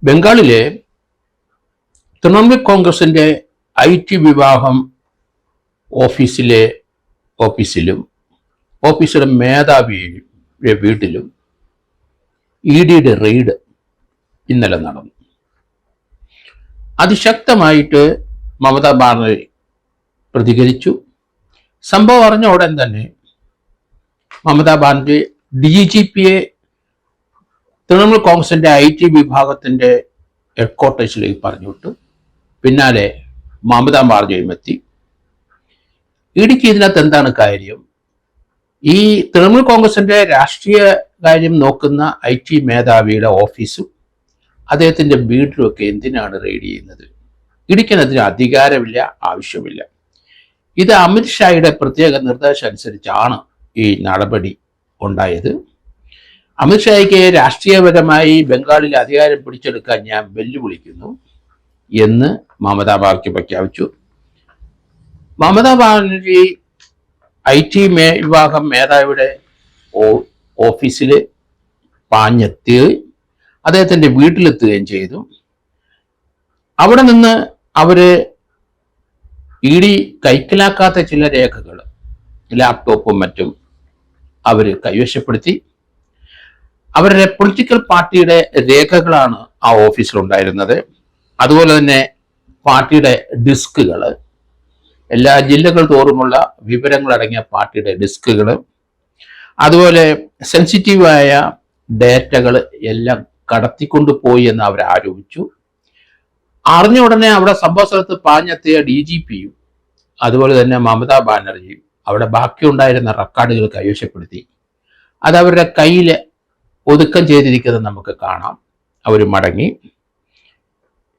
ബംഗാളിലെ തൃണമൂൽ കോൺഗ്രസിന്റെ IT വിഭാഗം ഓഫീസിലും ഓഫീസിലെ മേധാവിയുടെ വീട്ടിലും EDയുടെ റെയ്ഡ് ഇന്നലെ നടന്നു. അതിശക്തമായിട്ട് മമതാ ബാനർജി പ്രതികരിച്ചു. സംഭവം അറിഞ്ഞ ഉടൻ തന്നെ മമതാ ബാനർജി DGPയെ തൃണമൂൽ കോൺഗ്രസിന്റെ IT വിഭാഗത്തിന്റെ ഹെഡ്ക്വാർട്ടേഴ്സിലേക്ക് പറഞ്ഞു വിട്ടു. പിന്നാലെ മമതാ ബാനർജിയും എത്തി. ഇടിക്ക് ഇതിനകത്ത് എന്താണ് കാര്യം? ഈ തൃണമൂൽ കോൺഗ്രസിന്റെ രാഷ്ട്രീയ കാര്യം നോക്കുന്ന IT മേധാവിയുടെ ഓഫീസും അദ്ദേഹത്തിന്റെ വീട്ടിലുമൊക്കെ എന്തിനാണ് റെയ്ഡ് ചെയ്യുന്നത്? ഇടിക്കുന്നതിന് അധികാരമില്ല, ആവശ്യമില്ല. ഇത് അമിത്ഷായുടെ പ്രത്യേക നിർദ്ദേശം അനുസരിച്ചാണ് ഈ നടപടി ഉണ്ടായത്. അമിത്ഷായ്ക്ക് രാഷ്ട്രീയപരമായി ബംഗാളിൽ അധികാരം പിടിച്ചെടുക്കാൻ ഞാൻ വെല്ലുവിളിക്കുന്നു എന്ന് മമതാ ബാനർജി പ്രഖ്യാപിച്ചു. മമതാ ബാനർജി IT വിഭാഗം മേധാവിയുടെ ഓഫീസിൽ പാഞ്ഞെത്തുകയും അദ്ദേഹത്തിൻ്റെ വീട്ടിലെത്തുകയും ചെയ്തു. അവിടെ നിന്ന് അവര് ED കൈക്കലാക്കാത്ത ചില രേഖകൾ, ലാപ്ടോപ്പും മറ്റും അവർ കൈവശപ്പെടുത്തി. അവരുടെ പൊളിറ്റിക്കൽ പാർട്ടിയുടെ രേഖകളാണ് ആ ഓഫീസിലുണ്ടായിരുന്നത്. അതുപോലെ തന്നെ പാർട്ടിയുടെ ഡിസ്കുകൾ, എല്ലാ ജില്ലകൾ തോറുമുള്ള വിവരങ്ങളടങ്ങിയ പാർട്ടിയുടെ ഡിസ്കുകൾ, അതുപോലെ സെൻസിറ്റീവായ ഡേറ്റകൾ എല്ലാം കടത്തിക്കൊണ്ടുപോയി എന്ന് അവർ ആരോപിച്ചു. അറിഞ്ഞ ഉടനെ അവിടെ സംഭവ സ്ഥലത്ത് പാഞ്ഞെത്തിയ DGPയും അതുപോലെ തന്നെ മമതാ ബാനർജിയും അവിടെ ബാക്കിയുണ്ടായിരുന്ന റെക്കോർഡുകൾ കൈവശപ്പെടുത്തി. അത് അവരുടെ കയ്യിൽ ഒതുക്കം ചെയ്തിരിക്കുന്നത് നമുക്ക് കാണാം. അവർ മടങ്ങി.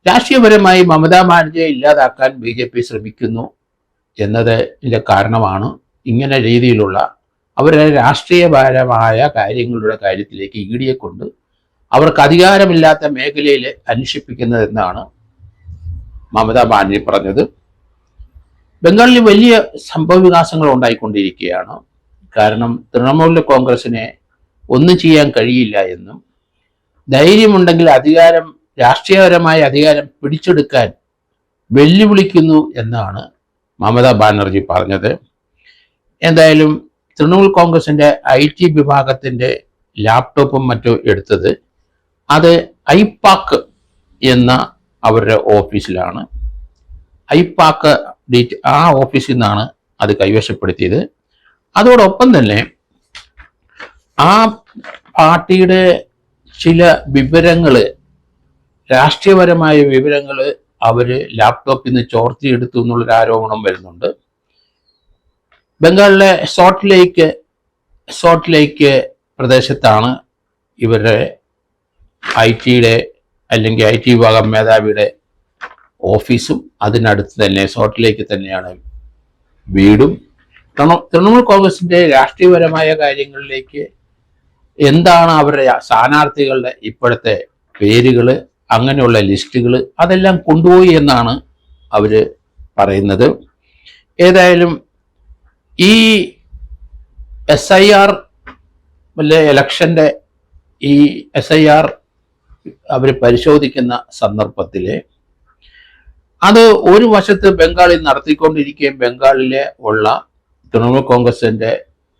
രാഷ്ട്രീയപരമായി മമതാ ബാനർജിയെ ഇല്ലാതാക്കാൻ BJP ശ്രമിക്കുന്നു എന്നതിൻ്റെ കാരണമാണ് ഇങ്ങനെ രീതിയിലുള്ള അവരുടെ രാഷ്ട്രീയപരമായ കാര്യങ്ങളുടെ കാര്യത്തിലേക്ക് EDയെ കൊണ്ട് അവർക്ക് അധികാരമില്ലാത്ത മേഖലയിൽ അന്വേഷിപ്പിക്കുന്നതെന്നാണ് മമതാ ബാനർജി പറഞ്ഞത്. ബംഗാളിൽ വലിയ സംഭവ വികാസങ്ങൾ ഉണ്ടായിക്കൊണ്ടിരിക്കുകയാണ്. കാരണം തൃണമൂൽ കോൺഗ്രസിനെ ഒന്നും ചെയ്യാൻ കഴിയില്ല എന്നും ധൈര്യമുണ്ടെങ്കിൽ രാഷ്ട്രീയപരമായ അധികാരം പിടിച്ചെടുക്കാൻ വെല്ലുവിളിക്കുന്നു എന്നാണ് മമതാ ബാനർജി പറഞ്ഞത്. എന്തായാലും തൃണമൂൽ കോൺഗ്രസിന്റെ IT വിഭാഗത്തിന്റെ ലാപ്ടോപ്പും മറ്റും എടുത്തത് അത് ഐപാക്ക് എന്ന അവരുടെ ഓഫീസിലാണ്. ഐപാക്ക് ആ ഓഫീസിൽ നിന്നാണ് അത് കൈവശപ്പെടുത്തിയത്. അതോടൊപ്പം തന്നെ ആ പാർട്ടിയുടെ ചില വിവരങ്ങൾ, രാഷ്ട്രീയപരമായ വിവരങ്ങൾ അവർ ലാപ്ടോപ്പിൽ നിന്ന് ചോർത്തിയെടുത്തു എന്നുള്ളൊരു ആരോപണം വരുന്നുണ്ട്. ബംഗാളിലെ സോൾട്ട് ലേക്ക് പ്രദേശത്താണ് ഇവരുടെ IT വിഭാഗം മേധാവിയുടെ ഓഫീസും അതിനടുത്ത് തന്നെ സോൾട്ട് ലേക്ക് തന്നെയാണ് വീടും. തൃണമൂൽ കോൺഗ്രസിന്റെ രാഷ്ട്രീയപരമായ കാര്യങ്ങളിലേക്ക് എന്താണ് അവരുടെ സ്ഥാനാർത്ഥികളുടെ ഇപ്പോഴത്തെ പേരുകൾ, അങ്ങനെയുള്ള ലിസ്റ്റുകൾ അതെല്ലാം കൊണ്ടുപോയി എന്നാണ് അവർ പറയുന്നത്. ഏതായാലും ഈ SIR ഇലക്ഷൻ്റെ ഈ SIR അവർ പരിശോധിക്കുന്ന സന്ദർഭത്തിൽ അത് ഒരു വശത്ത് ബംഗാളിൽ നടത്തിക്കൊണ്ടിരിക്കുകയും ബംഗാളിലെ ഉള്ള തൃണമൂൽ കോൺഗ്രസിന്റെ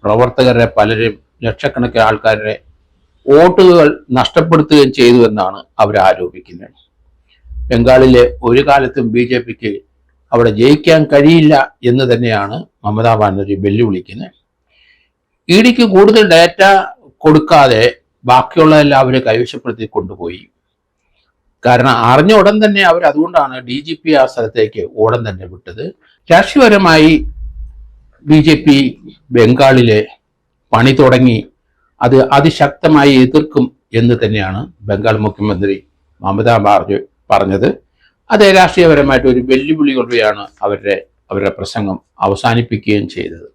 പ്രവർത്തകരെ പലരും ലക്ഷക്കണക്കിന് ആൾക്കാരുടെ വോട്ടുകൾ നഷ്ടപ്പെടുത്തുകയും ചെയ്തു എന്നാണ് അവർ ആരോപിക്കുന്നത്. ബംഗാളിലെ ഒരു കാലത്തും BJPക്ക് അവിടെ ജയിക്കാൻ കഴിയില്ല എന്ന് തന്നെയാണ് മമതാ ബാനർജി വെല്ലുവിളിക്കുന്നത്. EDക്ക് കൂടുതൽ ഡാറ്റ കൊടുക്കാതെ ബാക്കിയുള്ളതെല്ലാം അവർ കൈവശപ്പെടുത്തി കൊണ്ടുപോയി. കാരണം അറിഞ്ഞ ഉടൻ തന്നെ അവർ അതുകൊണ്ടാണ് DGP ആ സ്ഥലത്തേക്ക് ഉടൻ തന്നെ വിട്ടത്. രാഷ്ട്രീയപരമായി BJP ബംഗാളിലെ പണി തുടങ്ങി. അത് അതിശക്തമായി എതിർക്കും എന്ന് തന്നെയാണ് ബംഗാൾ മുഖ്യമന്ത്രി മമതാ ബാനർജി പറഞ്ഞത്. അത് രാഷ്ട്രീയപരമായിട്ട് ഒരു വെല്ലുവിളി കൊണ്ടുപോയാണ് അവരുടെ പ്രസംഗം അവസാനിപ്പിക്കുകയും ചെയ്തത്.